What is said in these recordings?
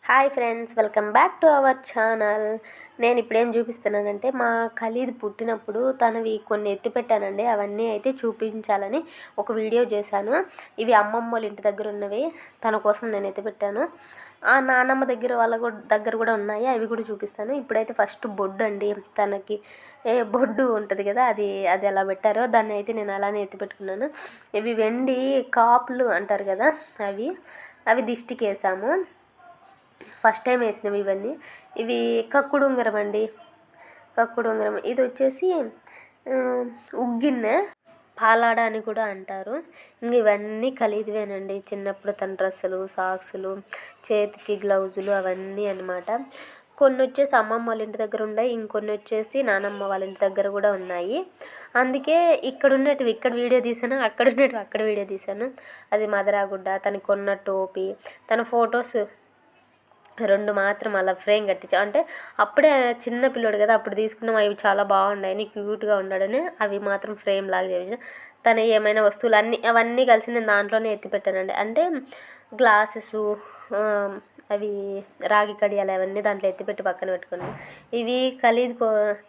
Hi friends, welcome back to our channel. నేను ఇప్పుడేం చూపిస్తున్నానంటే మా ఖలీద్ పుట్టినప్పుడు తనవి కొన్ని ఎత్తి పెట్టానండి. అవన్నీ అయితే చూపించాలని ఒక వీడియో చేశాను. ఇవి అమ్మమ్మ వాళ్ళ ఇంటి దగ్గర ఉన్నవి, తన కోసం నేను ఎత్తి పెట్టాను. ఆ నాన్నమ్మ దగ్గర వాళ్ళ దగ్గర కూడా ఉన్నాయి, అవి కూడా చూపిస్తాను. ఇప్పుడైతే ఫస్ట్ బొడ్డు అండి, తనకి బొడ్డు ఉంటుంది కదా, అది ఎలా పెట్టారో దాన్ని అయితే నేను అలానే ఎత్తి పెట్టుకున్నాను. ఇవి వెండి కాపులు అంటారు కదా, అవి దిష్టికి వేసాము. ఫస్ట్ టైం వేసినవి ఇవన్నీ. ఇవి కక్కుడు ఉంగరం అండి, కక్కుడు ఉంగరం. ఇది వచ్చేసి ఉగ్గిన్నె, పాలాడ అని కూడా అంటారు. ఇంక ఇవన్నీ ఖలీదువేనండి. చిన్నప్పుడు తన డ్రెస్సులు, సాక్సులు, చేతికి గ్లౌజులు అవన్నీ అనమాట. కొన్ని వచ్చేసి అమ్మమ్మ వాళ్ళ ఇంటి దగ్గర ఉన్నాయి, ఇంకొన్ని వచ్చేసి నానమ్మ వాళ్ళ ఇంటి దగ్గర కూడా ఉన్నాయి. అందుకే ఇక్కడ ఉన్నటివి ఇక్కడ వీడియో తీసాను, అక్కడ ఉన్నటివి అక్కడ వీడియో తీసాను. అది మదరాగుడ్డ, తనకి కొన్న టోపీ, తన ఫొటోస్ 2 మాత్రం అలా ఫ్రేమ్ కట్టించా. అంటే అప్పుడే చిన్న పిల్లోడు కదా, అప్పుడు తీసుకున్నాం. అవి చాలా బాగున్నాయని, క్యూట్గా ఉన్నాడని అవి మాత్రం ఫ్రేమ్ లాగా చేసాను. తన ఏమైనా వస్తువులు అవన్నీ కలిసి నేను దాంట్లోనే ఎత్తి పెట్టానండి. అంటే గ్లాసెస్, అవి రాగి కడియాలు అవన్నీ దాంట్లో ఎత్తిపెట్టి పక్కన పెట్టుకున్నాను. ఇవి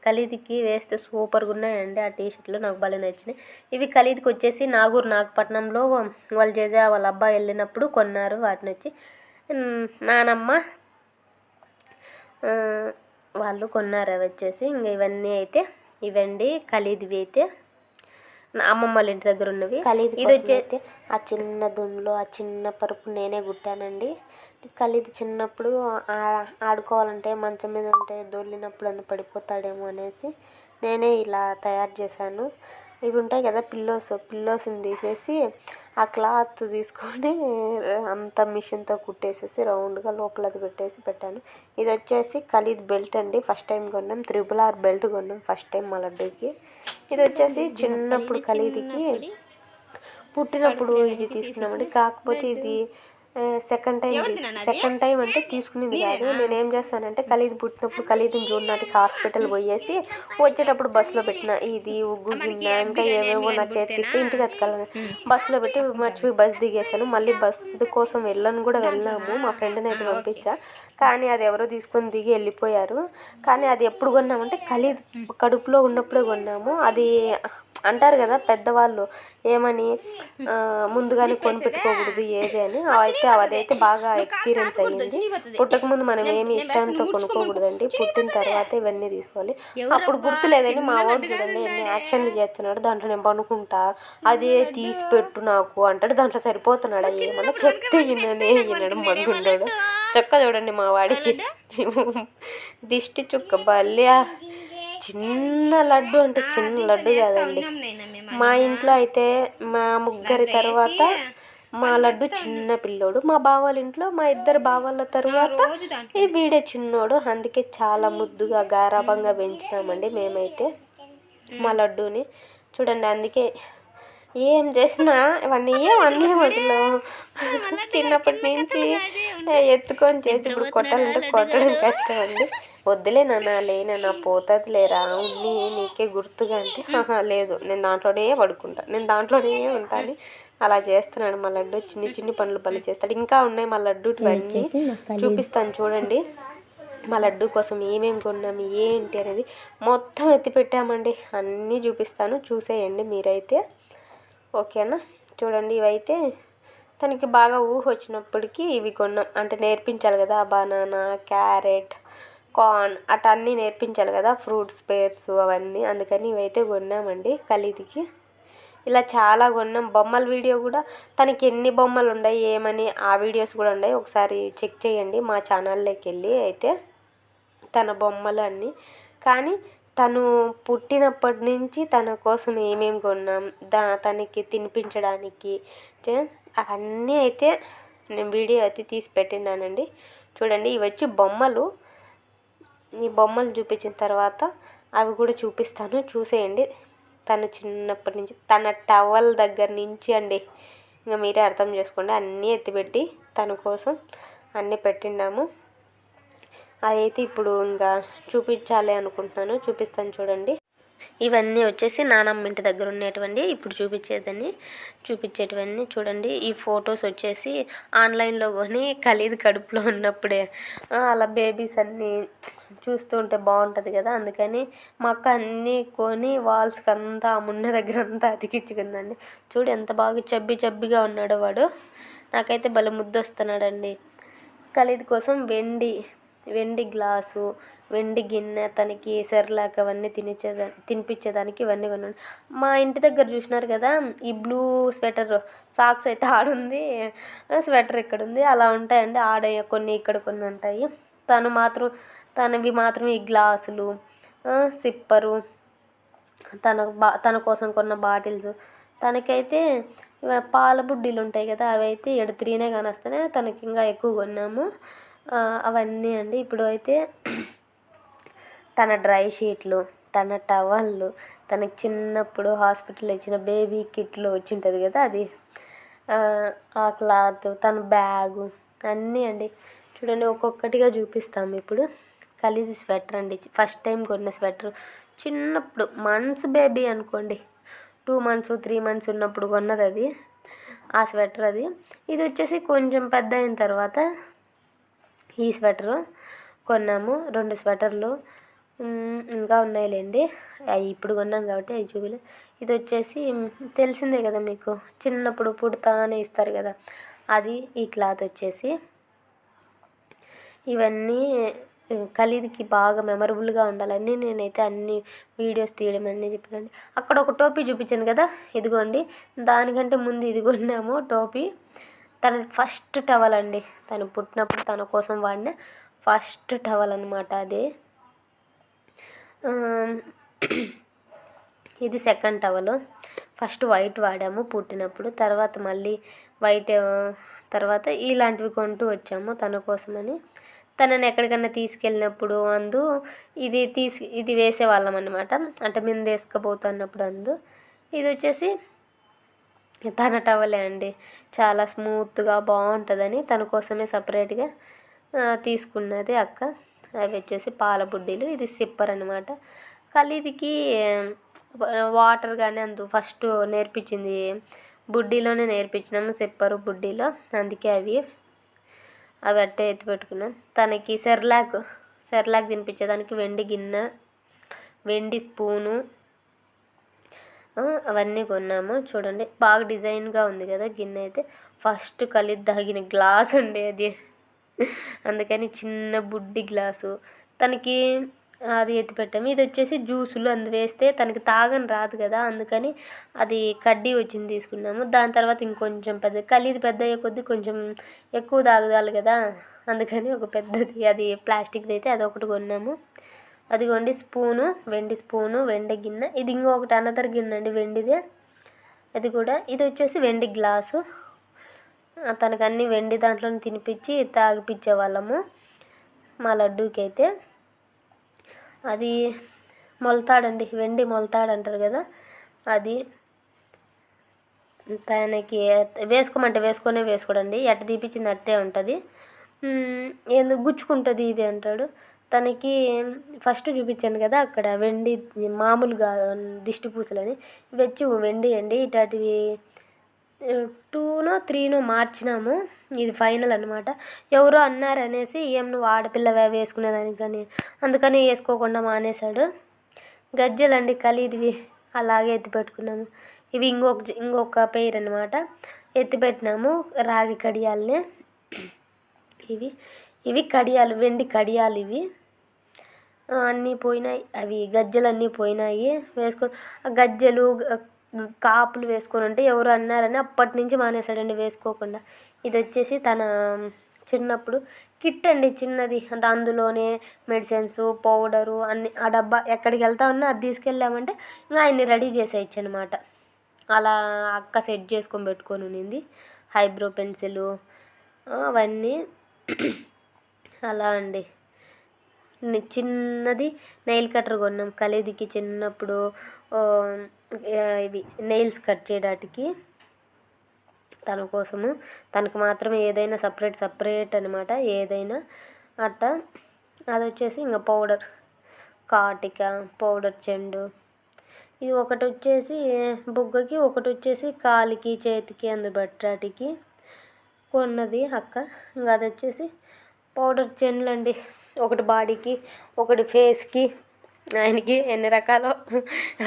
ఖలీద్కి వేస్తే సూపర్గా ఉన్నాయండి. ఆ టీషర్ట్లు నాకు భలే నచ్చినాయి. ఇవి ఖలీద్కి వచ్చేసి నాగపట్నంలో వాళ్ళు చేసే వాళ్ళ అబ్బాయి వెళ్ళినప్పుడు కొన్నారు. వాటిని వచ్చి నానమ్మ వాళ్ళు కొన్నారు. అవి వచ్చేసి ఇంక ఇవన్నీ అయితే ఇవండి ఖలీద్వి అయితే అమ్మమ్మ వాళ్ళ ఇంటి దగ్గర ఉన్నవి. ఇది వచ్చేసి ఆ చిన్న దుండ్లో ఆ చిన్న పరుపు నేనే కుట్టానండి. ఖలీద్ చిన్నప్పుడు ఆడుకోవాలంటే మంచం మీద ఉంటే దొర్లినప్పుడు అంత పడిపోతాడేమో అనేసి నేనే ఇలా తయారు చేశాను. ఇవి ఉంటాయి కదా పిల్లోస్ని తీసేసి ఆ క్లాత్ తీసుకొని అంత మిషన్తో కుట్టేసేసి రౌండ్గా లోపల అది పెట్టాను. ఇది వచ్చేసి ఖలీద్ బెల్ట్ అండి. ఫస్ట్ టైం కొన్నాం. 3R బెల్ట్ కొన్నాం ఫస్ట్ టైం మా లడ్డూకి. ఇది వచ్చేసి చిన్నప్పుడు ఖలీద్కి పుట్టినప్పుడు ఇది తీసుకున్నామండి. కాకపోతే ఇది సెకండ్ టైం అంటే తీసుకునేది కాదు. నేను ఏం చేస్తానంటే ఖలీద్ పుట్టినప్పుడు ఖలీద్ని చూడడానికి హాస్పిటల్ పోయేసి వచ్చేటప్పుడు బస్సులో పెట్టిన ఇది ఉగ్గు గిన్నె ఇంకా ఏవేవో నా చేతికిస్తే ఇంటికి ఎత్తుకెళ్ళాను. బస్సులో పెట్టి మర్చిపోయి బస్ దిగేసాను. మళ్ళీ బస్సు కోసం వెళ్ళాము. మా ఫ్రెండ్ని అయితే పంపించా, కానీ అది ఎవరో తీసుకొని దిగి వెళ్ళిపోయారు. కానీ అది ఎప్పుడు కొన్నామంటే ఖలీద్ కడుపులో ఉన్నప్పుడే కొన్నాము. అది అంటారు కదా పెద్దవాళ్ళు ఏమని, ముందుగానే కొనిపెట్టుకోకూడదు ఏది అని. అదైతే బాగా ఎక్స్పీరియన్స్ అయ్యింది. పుట్టకముందు మనం ఏమి ఇష్టంతో కొనుక్కోకూడదండి, పుట్టిన తర్వాత ఇవన్నీ తీసుకోవాలి. అప్పుడు గుర్తులేదని మా వాడు చూడండి ఎన్ని యాక్షన్లు చేస్తున్నాడు. దాంట్లో నేను పనుకుంటా, అదే తీసి పెట్టు నాకు అంటాడు. దాంట్లో సరిపోతున్నాడు. ఏమన్నా చెప్తే వినడు మందుండాడు. చొక్క చూడండి మా వాడికి దిష్టి చుక్క భలే చిన్న లడ్డు, అంటే చిన్న లడ్డు కాదండి. మా ఇంట్లో అయితే మా ముగ్గురి తర్వాత మా లడ్డు చిన్న పిల్లోడు. మా బావాళ్ళ ఇంట్లో మా ఇద్దరు బావాళ్ళ తర్వాత వీడే చిన్నోడు. అందుకే చాలా ముద్దుగా గారాబంగా పెంచినామండి మేమైతే మా లడ్డూని. చూడండి, అందుకే ఏం చేసినా ఇవన్నీ ఏం అనలేము అసలు. చిన్నప్పటి నుంచి ఎత్తుకొని చేసి ఇప్పుడు కొట్టాలంటే కొట్టడం కష్టం అండి. వద్దులే నాన్న పోతుంది లేరా ఉన్ని నీకే గుర్తుగా అంటే, లేదు నేను దాంట్లోనే పడుకుంటా, నేను దాంట్లోనే ఉంటాను. అలా చేస్తున్నాడు మా లడ్డు. చిన్ని పనులు పని చేస్తాడు. ఇంకా ఉన్నాయి మా లడ్డు ఇవన్నీ చూపిస్తాను చూడండి. మా లడ్డు కోసం ఏమేమి కొన్నాము ఏంటి అనేది మొత్తం ఎత్తి పెట్టామండి. అన్నీ చూపిస్తాను, చూసేయండి మీరైతే, ఓకేనా. చూడండి, ఇవైతే తనకి బాగా ఊహ వచ్చినప్పటికీ ఇవి కొన్నాం. అంటే నేర్పించాలి కదా, బనానా, క్యారెట్, కార్న్ అట్లా అన్నీ నేర్పించాలి కదా, ఫ్రూట్స్ పేర్స్ అవన్నీ. అందుకని ఇవైతే కొన్నామండి ఖలీద్కి. ఇలా చాలా కొన్నాం. బొమ్మల వీడియో కూడా తనకి ఎన్ని బొమ్మలు ఉన్నాయి ఏమని ఆ వీడియోస్ కూడా ఉన్నాయి, ఒకసారి చెక్ చేయండి మా ఛానల్లోకి వెళ్ళి. అయితే తన బొమ్మలు అన్నీ. కానీ తను పుట్టినప్పటి నుంచి తన కోసం ఏమేమి కొన్నాం, తనకి తినిపించడానికి అవన్నీ అయితే నేను వీడియో అయితే తీసి పెట్టినానండి. చూడండి, ఇవి వచ్చి బొమ్మలు. ఈ బొమ్మలు చూపించిన తర్వాత అవి కూడా చూపిస్తాను, చూసేయండి. తను చిన్నప్పటి నుంచి తన టవల్ దగ్గర నుంచి అండి, ఇంకా మీరే అర్థం చేసుకోండి. అన్నీ ఎత్తిపెట్టి తన కోసం అన్నీ పెట్టినాము. అదైతే ఇప్పుడు ఇంకా చూపించాలి అనుకుంటున్నాను, చూపిస్తాను చూడండి. ఇవన్నీ వచ్చేసి నానమ్మ ఇంటి దగ్గర ఉండేటువంటి ఇప్పుడు చూపించేటివన్నీ చూడండి. ఈ ఫొటోస్ వచ్చేసి ఆన్లైన్లో కొని ఖలీద్ కడుపులో ఉన్నప్పుడే అలా బేబీస్ అన్నీ చూస్తూ ఉంటే బాగుంటుంది కదా, అందుకని మా అక్క అన్నీ కొని వాల్స్కి అంతా మున్న దగ్గర అంతా అతికించుకుందండి. చూడు ఎంత బాగా చబ్బిగా ఉన్నాడో వాడు. నాకైతే భలే ముద్దొస్తున్నాడండి. ఖలీద్ కోసం వెండి గ్లాసు, వెండి గిన్నె, తనకి సెర్లాక్ అవన్నీ తినిపించేదానికి ఇవన్నీ కొన్నాను. మా ఇంటి దగ్గర చూసినారు కదా ఈ బ్లూ స్వెటర్ సాక్స్ అయితే ఆడుంది, స్వెటర్ ఇక్కడ ఉంది. అలా ఉంటాయండి, ఆడ కొన్ని ఇక్కడ కొన్ని ఉంటాయి. తనవి మాత్రం ఈ గ్లాసులు, సిప్పరు, తన కోసం కొన్న బాటిల్స్. తనకైతే పాల బుడ్డీలు ఉంటాయి కదా, అవి అయితే 3 కానీ వస్తేనే తనకి ఇంకా ఎక్కువ కొన్నాము. అవన్నీ అండి. ఇప్పుడు అయితే తన డ్రై షీట్లు, తన టవళ్ళు, తనకి చిన్నప్పుడు హాస్పిటల్లో ఇచ్చిన బేబీ కిట్లు వచ్చి ఉంటుంది కదా అది, ఆ క్లాత్, తన బ్యాగు అన్నీ అండి. చూడండి ఒక్కొక్కటిగా చూపిస్తాము ఇప్పుడు. ఖలీద్ స్వెటర్ అండి, ఫస్ట్ టైం కొన్న స్వెటర్. చిన్నప్పుడు మంత్స్ బేబీ అనుకోండి, 2 months 3 months ఉన్నప్పుడు కొన్నది అది, ఆ స్వెటర్ అది. ఇది వచ్చేసి కొంచెం పెద్ద అయిన తర్వాత ఈ స్వెటరు కొన్నాము. 2 స్వెటర్లు ఇంకా ఉన్నాయిలేండి, అవి ఇప్పుడు కొన్నాం కాబట్టి అవి చూపిలే. ఇది వచ్చేసి తెలిసిందే కదా మీకు, చిన్నప్పుడు పుడతానే ఇస్తారు కదా అది. ఈ క్లాత్ వచ్చేసి ఇవన్నీ ఖలీద్కి బాగా మెమరబుల్గా ఉండాలని నేనైతే అన్ని వీడియోస్ తీయడం అన్నీ చెప్పానండి. అక్కడ ఒక టోపీ చూపించాను కదా, ఇదిగోండి. దానికంటే ముందు ఇది కొన్నాము టోపీ. తన ఫస్ట్ టవల్ అండి, తను పుట్టినప్పుడు తన కోసం వాడిన ఫస్ట్ టవల్ అనమాట అది. ఇది సెకండ్ టవల్. ఫస్ట్ వైట్ వాడాము పుట్టినప్పుడు, తర్వాత మళ్ళీ వైట్, తర్వాత ఇలాంటివి కొంటూ వచ్చాము తన కోసమని. తనని ఎక్కడికన్నా తీసుకెళ్ళినప్పుడు ఇది వేసేవాళ్ళం అనమాట, అంటే మేము వేసుకుపోతున్నప్పుడు ఇది వచ్చేసి తన టవలే అండి, చాలా స్మూత్గా బాగుంటుందని తన కోసమే సపరేట్గా తీసుకున్నది అక్క. అవి వచ్చేసి పాల బుడ్డీలు. ఇది సిప్పర్ అనమాట. ఖలీద్కి వాటర్ కానీ ఫస్ట్ నేర్పించింది బుడ్డీలోనే నేర్పించినాము, సిప్పరు బుడ్డీలో, అందుకే అవి అట్టే ఎత్తి పెట్టుకున్నాం. తనకి సెర్లాక్ తినిపించేదానికి వెండి గిన్నె, వెండి స్పూను అవన్నీ కొన్నాము. చూడండి బాగా డిజైన్గా ఉంది కదా గిన్నె అయితే. ఫస్ట్ ఖలీద్ తాగిన గ్లాస్ ఉండే అది, అందుకని చిన్న బుడ్డి గ్లాసు తనకి అది ఎత్తి పెట్టాము. ఇది వచ్చేసి జ్యూసులు వేస్తే తనకి తాగని రాదు కదా, అందుకని అది కడ్డీ వచ్చింది తీసుకున్నాము. దాని తర్వాత ఇంకొంచెం ఖలీద్ పెద్ద అయ్యే కొద్దీ కొంచెం ఎక్కువ తాగదాలి కదా, అందుకని ఒక పెద్దది అది ప్లాస్టిక్ది అయితే అదొకటి కొన్నాము. అదిగోండి స్పూను, వెండి స్పూను, వెండి గిన్నె. ఇది ఇంకొకటి అనదర్ గిన్నె అండి, వెండిదే అది కూడా. ఇది వచ్చేసి వెండి గ్లాసు. తనకు అన్నీ వెండి దాంట్లోనే తినిపించి తాగిపించేవాళ్ళము మా లడ్డూకి అయితే. అది మొలతాడండి, వెండి మొలతాడు అంటారు కదా అది. తనకి వేసుకోమంటే వేసుకోడండి, ఎట్ట తీపిచ్చింది అట్టే ఉంటుంది. ఎందుకు గుచ్చుకుంటుంది ఇది అంటాడు. తనకి ఫస్ట్ చూపించాను కదా అక్కడ వెండి మామూలుగా దిష్టి పూసలని, వెచ్చి వెండి అండి. ఇటాటివి 2నో 3నో మార్చినాము, ఇది ఫైనల్ అనమాట. ఎవరో అన్నారనేసి ఏం నువ్వు ఆడపిల్లవే వేసుకునేదానికి కానీ, అందుకని వేసుకోకుండా మానేశాడు. గజ్జెలండి ఖలీద్వి, అలాగే ఎత్తి పెట్టుకున్నాము. ఇవి ఇంకొక పెయిర్ అనమాట, ఎత్తిపెట్టినాము. రాగి కడియాలనే ఇవి కడియాలు, వెండి కడియాలు ఇవి. అన్నీ పోయినాయి, అవి గజ్జెలన్నీ పోయినాయి. గజ్జెలు కాపులు వేసుకొని ఉంటే ఎవరు అన్నారని అప్పటి నుంచి మానేశాడండి వేసుకోకుండా. ఇది వచ్చేసి తన చిన్నప్పుడు కిట్ అండి, చిన్నది. అందులోనే మెడిసిన్స్, పౌడరు అన్ని, ఆ డబ్బా ఎక్కడికి వెళ్తా ఉన్నా అది తీసుకెళ్ళామంటే ఇంకా ఆయన్ని రెడీ చేసేయచ్చు అనమాట. అలా అక్క సెట్ చేసుకొని పెట్టుకొని ఉన్నింది. ఐబ్రో పెన్సిలు అవన్నీ అలా అండి. చిన్నది నెయిల్ కట్టర్ కొన్నాం ఖలీద్కి చిన్నప్పుడు, ఇవి నెయిల్స్ కట్ చేయడానికి తన కోసము. తనకు మాత్రమే ఏదైనా సపరేట్ అనమాట, ఏదైనా అట్ట. అది వచ్చేసి ఇంకా పౌడర్, కాటిక పౌడర్, చెండు ఇది ఒకటి వచ్చేసి బుగ్గకి, ఒకటి వచ్చేసి కాలికి చేతికి అందుబట్టాటికి కొన్నది అక్క. ఇంకా అది వచ్చేసి పౌడర్ చెన్లండి, ఒకటి బాడీకి ఒకటి ఫేస్కి. ఆయనకి ఎన్ని రకాలు,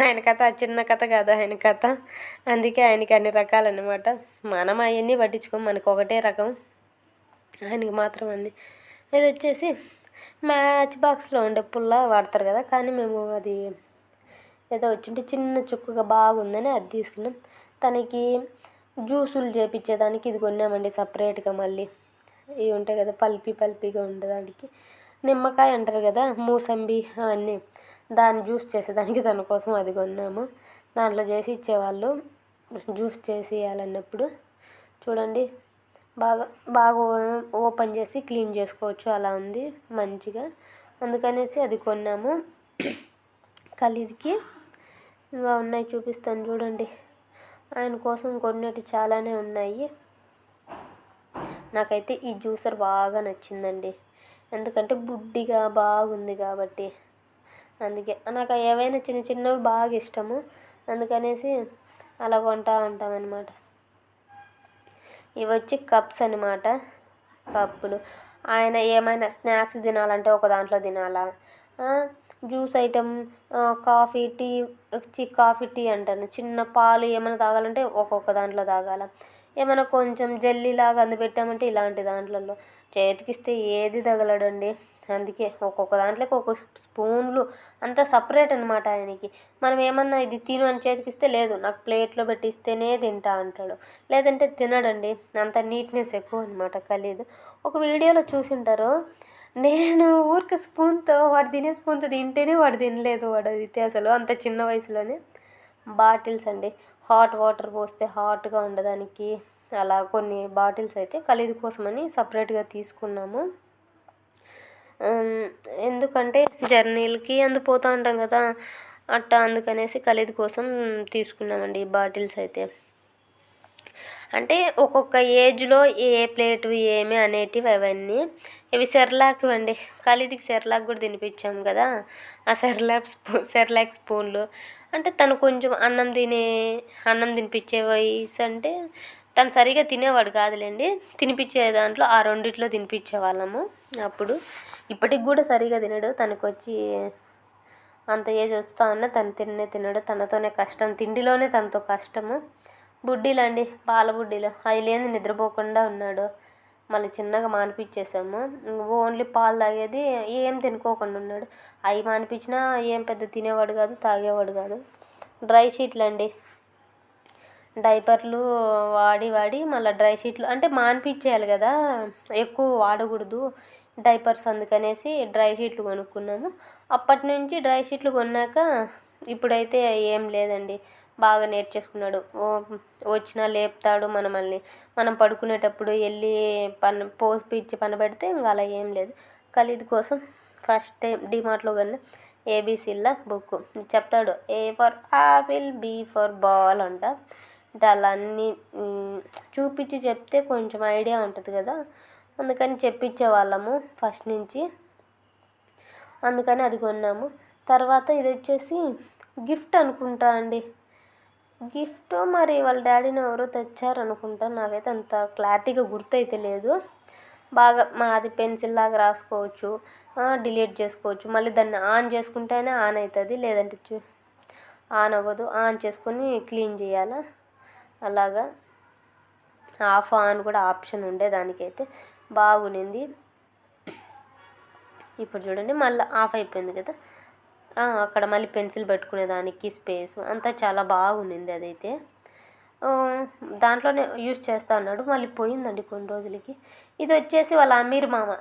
ఆయన కథ చిన్న కథ కాదు ఆయన కథ, అందుకే ఆయనకి అన్ని రకాలన్నమాట. మనం అవన్నీ పట్టించుకోం, మనకు ఒకటే రకం, ఆయనకి మాత్రం అన్ని. ఇది వచ్చేసి మ్యాచ్ బాక్స్లో ఉండే పుల్ల వాడతారు కదా, కానీ మేము అది ఏదో వచ్చింటే చిన్న చుక్కగా బాగుందని అది తీసుకున్నాం. తనకి జ్యూసులు చేపించేదానికి ఇది కొన్నామండి సపరేట్గా. మళ్ళీ ఇవి ఉంటాయి కదా పల్పీగా ఉండేదానికి, నిమ్మకాయ అంటారు కదా మూసంబి అవన్నీ, దాన్ని జ్యూస్ చేసేదానికి తన కోసం అది కొన్నాము. దాంట్లో చేసి ఇచ్చేవాళ్ళు, జ్యూస్ చేసి ఇవ్వాలన్నప్పుడు. చూడండి బాగా ఓపెన్ చేసి క్లీన్ చేసుకోవచ్చు, అలా ఉంది మంచిగా, అందుకనేసి అది కొన్నాము ఖలీద్కి. ఇంకా ఉన్నాయి చూపిస్తాను చూడండి, ఆయన కోసం కొన్నట్టు చాలానే ఉన్నాయి. నాకైతే ఈ జ్యూసర్ బాగా నచ్చిందండి, ఎందుకంటే బుడ్డిగా బాగుంది కాబట్టి. అందుకే నాకు ఏవైనా చిన్నవి బాగా ఇష్టము, అందుకనేసి అలా కొంటూ ఉంటామన్నమాట. ఇవి వచ్చి కప్స్ అనమాట, కప్పులు. ఆయన ఏమైనా స్నాక్స్ తినాలంటే ఒక దాంట్లో తినాలా, జ్యూస్ ఐటమ్, కాఫీ టీ అంటాను, చిన్న పాలు ఏమైనా తాగాలంటే ఒక్కొక్క దాంట్లో తాగాల, ఏమైనా కొంచెం జెల్లీలాగా పెట్టామంటే ఇలాంటి దాంట్లలో. చేతికిస్తే ఏది తగలడండి, అందుకే ఒక్కొక్క దాంట్లోకి ఒక్కొక్క స్పూన్లు అంతా సపరేట్ అనమాట ఆయనకి. మనం ఏమన్నా ఇది తిను అని చేతికిస్తే లేదు, నాకు ప్లేట్లో పెట్టిస్తేనే తింటా అంటాడు, లేదంటే తినడండి. అంత నీట్నెస్ ఎక్కువ అనమాట ఖలీద్. ఒక వీడియోలో చూసింటారు, నేను ఊరికి స్పూన్తో, వాడు తినే స్పూన్తో తింటేనే వాడు తినలేదు, వాడు అయితే అసలు అంత చిన్న వయసులోనే. బాటిల్స్ అండి, హాట్ వాటర్ పోస్తే హాట్గా ఉండడానికి, అలా కొన్ని బాటిల్స్ అయితే ఖలీద్ కోసమని సపరేట్గా తీసుకున్నాము. ఎందుకంటే జర్నీలకి పోతూ ఉంటాం కదా అట్టా, అందుకనేసి ఖలీద్ కోసం తీసుకున్నామండి ఈ బాటిల్స్ అయితే. అంటే ఒక్కొక్క ఏజ్లో ఏ ప్లేటు ఏమి అనేటివి అవన్నీ. ఇవి సెర్లాక్ అండి, ఖలీద్కి సెర్లాక్ కూడా తినిపించాం కదా, ఆ సెర్లాక్ స్పూన్లు. అంటే తను కొంచెం అన్నం తినిపించే వయసు, అంటే తను సరిగా తినేవాడు కాదులేండి, తినిపించే దాంట్లో ఆ రెండిట్లో తినిపించే వాళ్ళము అప్పుడు. ఇప్పటికి కూడా సరిగా తినడు, తనకు వచ్చి అంత ఏజ్ వస్తా ఉన్నా తను తినడు, తనతోనే కష్టం, తిండిలోనే తనతో కష్టము. బుడ్డీలండి, పాల బుడ్డీలు, అవి లేని నిద్రపోకుండా ఉన్నాడు. మళ్ళీ చిన్నగా మానిపించేసాము, ఓన్లీ పాలు తాగేది, ఏం తినుకోకుండా ఉన్నాడు. అవి మానిపించినా ఏం పెద్ద తినేవాడు కాదు, తాగేవాడు కాదు. డ్రై షీట్లు అండి, డైపర్లు వాడి మళ్ళీ డ్రై షీట్లు, అంటే మానిపించేయాలి కదా, ఎక్కువ వాడకూడదు డైపర్స్, అందుకనేసి డ్రై షీట్లు కొనుక్కున్నాము. అప్పటి నుంచి డ్రై షీట్లు కొన్నాక ఇప్పుడైతే ఏం లేదండి, బాగా నేర్చేసుకున్నాడు. వచ్చినా లేపుతాడు మనల్ని, మనం పడుకునేటప్పుడు వెళ్ళి పోసిపిచ్చి పనబెడితే ఇంకా అలా ఏం లేదు. ఖలీద్ కోసం ఫస్ట్ టైం డిమార్ట్లో కన్నా ఏబీసీల బుక్ చెప్తాడు, A for apple, B for ball అంట. అంటే అలా అన్నీ చూపించి చెప్తే కొంచెం ఐడియా ఉంటుంది కదా, అందుకని చెప్పించే వాళ్ళము ఫస్ట్ నుంచి, అందుకని అది కొన్నాము. తర్వాత ఇది వచ్చేసి గిఫ్ట్ అనుకుంటా అండి, గిఫ్ట్ మరి వాళ్ళ డాడీని ఎవరో తెచ్చారనుకుంటా, నాకైతే అంత క్లారిటీగా గుర్తయితే లేదు. బాగా మాది పెన్సిల్ లాగా రాసుకోవచ్చు, డిలీట్ చేసుకోవచ్చు, మళ్ళీ దాన్ని ఆన్ చేసుకుంటేనే ఆన్ అవుతుంది, లేదంటే ఆన్ అవ్వదు. ఆన్ చేసుకొని క్లీన్ చేయాలా, అలాగా ఆఫ్ ఆన్ కూడా ఆప్షన్ ఉండే, దానికైతే బాగునింది. ఇప్పుడు చూడండి మళ్ళీ ఆఫ్ అయిపోయింది కదా, అక్కడ మళ్ళీ పెన్సిల్ పెట్టుకునేదానికి స్పేస్ అంతా చాలా బాగుండింది. అదైతే దాంట్లోనే యూజ్ చేస్తా అన్నాడు, మళ్ళీ పోయిందండి కొన్ని రోజులకి. ఇది వచ్చేసి వాళ్ళ అమీర్ మామ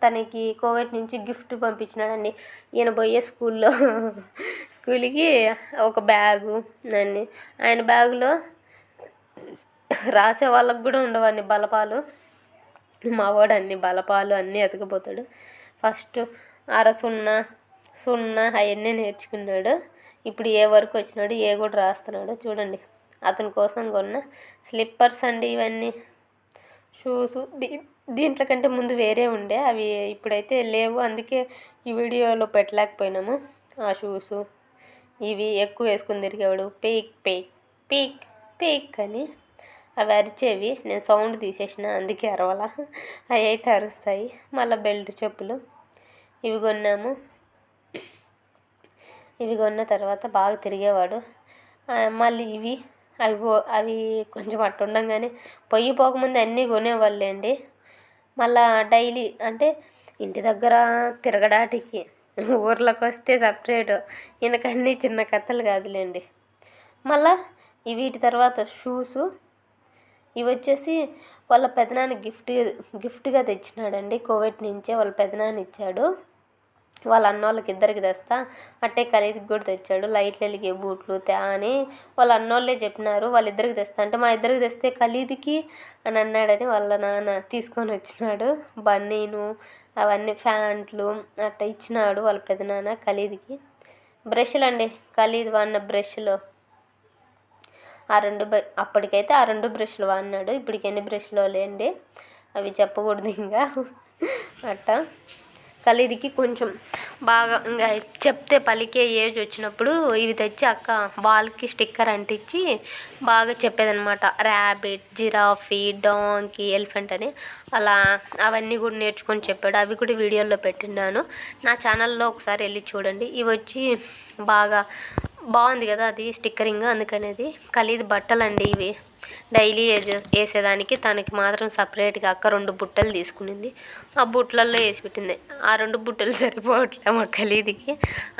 తనకి కోవిడ్ నుంచి గిఫ్ట్ పంపించినాడండి. ఈయన పోయే స్కూల్కి ఒక బ్యాగు అన్నీ, ఆయన బ్యాగులో రాసే వాళ్ళకు కూడా ఉండవన్నీ బలపాలు, మావాడు అన్ని బలపాలు అన్నీ ఎతకపోతాడు. ఫస్ట్ సున్నా అవన్నీ నేర్చుకున్నాడు. ఇప్పుడు ఏ వరకు వచ్చినాడు, ఏ కూడా రాస్తున్నాడు. చూడండి అతని కోసం కొన్న స్లిప్పర్స్ అండి ఇవన్నీ, షూస్. దీంట్లో కంటే ముందు వేరే ఉండే, అవి ఇప్పుడైతే లేవు, అందుకే ఈ వీడియోలో పెట్టలేకపోయినాము. ఆ షూసు ఇవి ఎక్కువ వేసుకుని తిరిగేవాడు. పీక్ పీక్ పీక్ పీక్ అని అవి అరిచేవి. నేను సౌండ్ తీసేసిన, అందుకే అరవలా. అవి అయితే అరుస్తాయి. మళ్ళీ బెల్ట్ చెప్పులు ఇవి కొన్నాము. ఇవి కొన్న తర్వాత బాగా తిరిగేవాడు. మళ్ళీ అవి కొంచెం అట్టు ఉండగానే పొయ్యి పోకముందు అన్నీ కొనేవాళ్ళండి. మళ్ళా డైలీ అంటే ఇంటి దగ్గర తిరగడానికి, ఊర్లోకి వస్తే సపరేటు. ఈయనకన్నీ చిన్న కథలు కాదులేండి. మళ్ళా వీటి తర్వాత షూసు ఇవి వచ్చేసి వాళ్ళ పెదనాన్న గిఫ్ట్గా తెచ్చినాడండి. కోవిడ్ నుంచే వాళ్ళ పెదనాన్న ఇచ్చాడు. వాళ్ళ అన్నోళ్ళకి ఇద్దరికి తెస్తా అట్టే ఖరీదుకి కూడా తెచ్చాడు. లైట్లు వెలిగే బూట్లు అని వాళ్ళ అన్నోళ్ళే చెప్పినారు. వాళ్ళిద్దరికి తెస్తా అంటే మా ఇద్దరికి తెస్తే ఖరీదుకి అని అన్నాడని వాళ్ళ నాన్న తీసుకొని వచ్చినాడు. బన్నీను అవన్నీ ప్యాంట్లు అట్లా ఇచ్చినాడు వాళ్ళ పెదనాన్న ఖరీదుకి. బ్రష్లు అండి, ఖరీదు వాడిన బ్రష్లు అప్పటికైతే ఆ 2 బ్రష్లు వాడినాడు. ఇప్పటికి ఎన్ని బ్రష్లు లేండి, అవి చెప్పకూడదు ఇంకా. అట్టా ఖరీదుకి కొంచెం బాగా ఇంకా చెప్తే పలికే ఏజ్ వచ్చినప్పుడు ఇవి తెచ్చి అక్క వాల్కి స్టిక్కర్ అంటించి బాగా చెప్పేదనమాట. ర్యాబిట్, జిరాఫీ, డాంకీ, ఎలిఫెంట్ అని అలా అవన్నీ కూడా నేర్చుకొని చెప్పాడు. అవి కూడా వీడియోలో పెట్టినాను, నా ఛానల్లో ఒకసారి వెళ్ళి చూడండి. ఇవి వచ్చి బాగా బాగుంది కదా అది స్టిక్కరింగ్, అందుకనేది. ఖరీదు బట్టలండి ఇవి డైలీ వేసేదానికి. తనకి మాత్రం సపరేట్గా అక్క 2 బుట్టలు తీసుకునింది. ఆ బుట్టలలో వేసి పెట్టింది. ఆ 2 బుట్టలు సరిపోవట్లే మా ఖరీదుకి.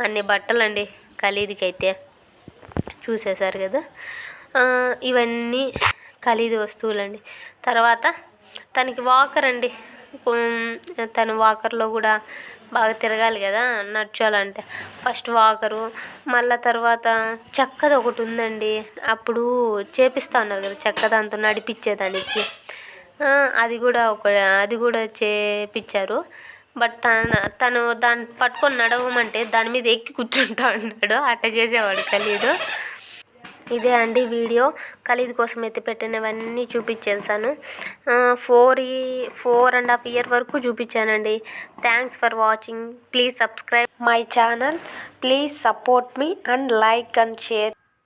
అన్ని బట్టలండి ఖరీదుకి అయితే, చూసేశారు కదా. ఇవన్నీ ఖరీదు వస్తువులండి. తర్వాత తనకి వాకర్ అండి. తను వాకర్లో కూడా బాగా తిరగాలి కదా నడచాలంటే. ఫస్ట్ వాకరు, మళ్ళీ తర్వాత చెక్కది ఒకటి ఉందండి. అప్పుడు చేపిస్తా ఉన్నారు కదా చెక్క, దాంతో నడిపించేదానికి. అది కూడా చేపించారు. బట్ తను దాన్ని పట్టుకొని నడవమంటే దాని మీద ఎక్కి కూర్చుంటా ఉన్నాడు. అట్లా చేసేవాడు ఖరీదు. ఇదే అండి వీడియో. ఖరీదు కోసం పెట్టినవన్నీ చూపించేసాను. 4.5 years వరకు చూపించానండి. Thanks for watching. Please subscribe my channel. Please support me and like and share.